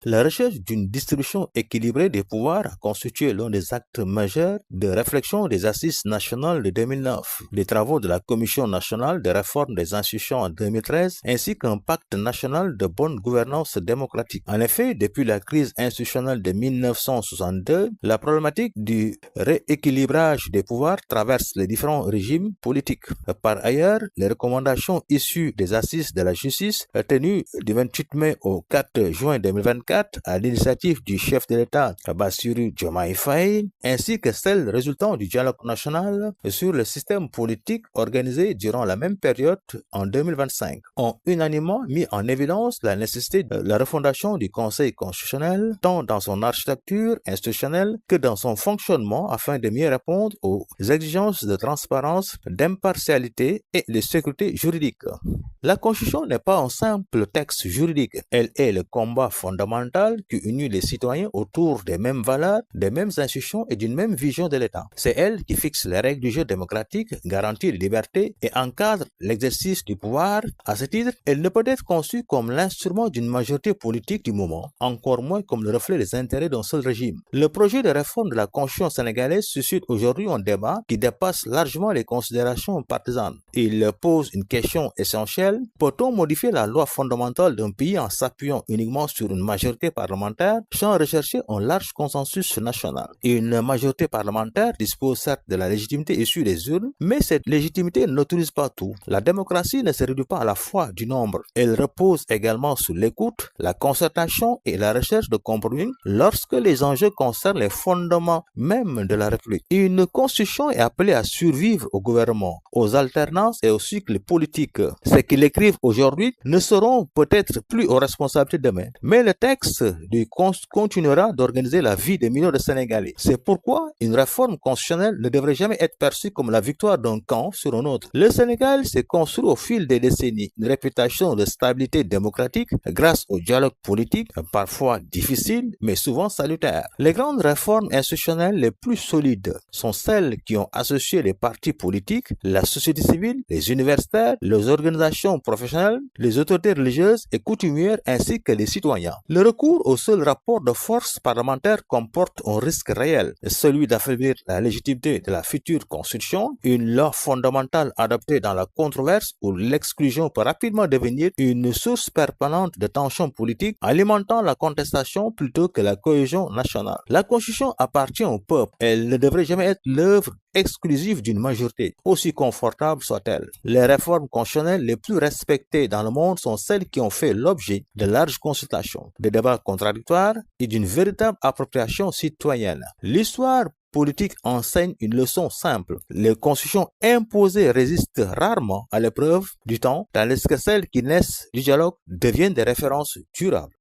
La recherche d'une distribution équilibrée des pouvoirs a constitué l'un des actes majeurs de réflexion des Assises nationales de 2009, des travaux de la Commission nationale de réforme des institutions en 2013, ainsi qu'un pacte national de bonne gouvernance démocratique. En effet, depuis la crise institutionnelle de 1962, la problématique du rééquilibrage des pouvoirs traverse les différents régimes politiques. Par ailleurs, les recommandations issues des Assises de la justice tenues du 28 mai au 4 juin 2024 à l'initiative du chef de l'État Bassirou Diomaye Faye, ainsi que celles résultant du dialogue national sur le système politique organisé durant la même période en 2025, ont unanimement mis en évidence la nécessité de la refondation du Conseil constitutionnel, tant dans son architecture institutionnelle que dans son fonctionnement afin de mieux répondre aux exigences de transparence, d'impartialité et de sécurité juridique. La Constitution n'est pas un simple texte juridique, elle est le combat fondamental qui unit les citoyens autour des mêmes valeurs, des mêmes institutions et d'une même vision de l'État. C'est elle qui fixe les règles du jeu démocratique, garantit les libertés et encadre l'exercice du pouvoir. À ce titre, elle ne peut être conçue comme l'instrument d'une majorité politique du moment, encore moins comme le reflet des intérêts d'un seul régime. Le projet de réforme de la Constitution sénégalaise suscite aujourd'hui un débat qui dépasse largement les considérations partisanes. Il pose une question essentielle: peut-on modifier la loi fondamentale d'un pays en s'appuyant uniquement sur une majorité parlementaire sans rechercher un large consensus national? Une majorité parlementaire dispose certes de la légitimité issue des urnes, mais cette légitimité n'autorise pas tout. La démocratie ne se réduit pas à la foi du nombre. Elle repose également sur l'écoute, la concertation et la recherche de compromis lorsque les enjeux concernent les fondements même de la République. Une constitution est appelée à survivre au gouvernement, aux alternances et aux cycles politiques. Ce qu'ils écrivent aujourd'hui ne seront peut-être plus aux responsabilités demain, mais le texte continuera d'organiser la vie des millions de Sénégalais. C'est pourquoi une réforme constitutionnelle ne devrait jamais être perçue comme la victoire d'un camp sur un autre. Le Sénégal s'est construit au fil des décennies une réputation de stabilité démocratique grâce au dialogue politique, parfois difficile, mais souvent salutaire. Les grandes réformes institutionnelles les plus solides sont celles qui ont associé les partis politiques, la société civile, les universitaires, les organisations professionnelles, les autorités religieuses et coutumières ainsi que les citoyens. Le recours au seul rapport de force parlementaire comporte un risque réel, celui d'affaiblir la légitimité de la future constitution. Une loi fondamentale adoptée dans la controverse ou l'exclusion peut rapidement devenir une source permanente de tensions politiques, alimentant la contestation plutôt que la cohésion nationale. La Constitution appartient au peuple. Elle ne devrait jamais être l'œuvre exclusive d'une majorité, aussi confortable soit-elle. Les réformes constitutionnelles les plus respectées dans le monde sont celles qui ont fait l'objet de larges consultations, de débats contradictoires et d'une véritable appropriation citoyenne. L'histoire politique enseigne une leçon simple: les constitutions imposées résistent rarement à l'épreuve du temps, tandis que celles qui naissent du dialogue deviennent des références durables.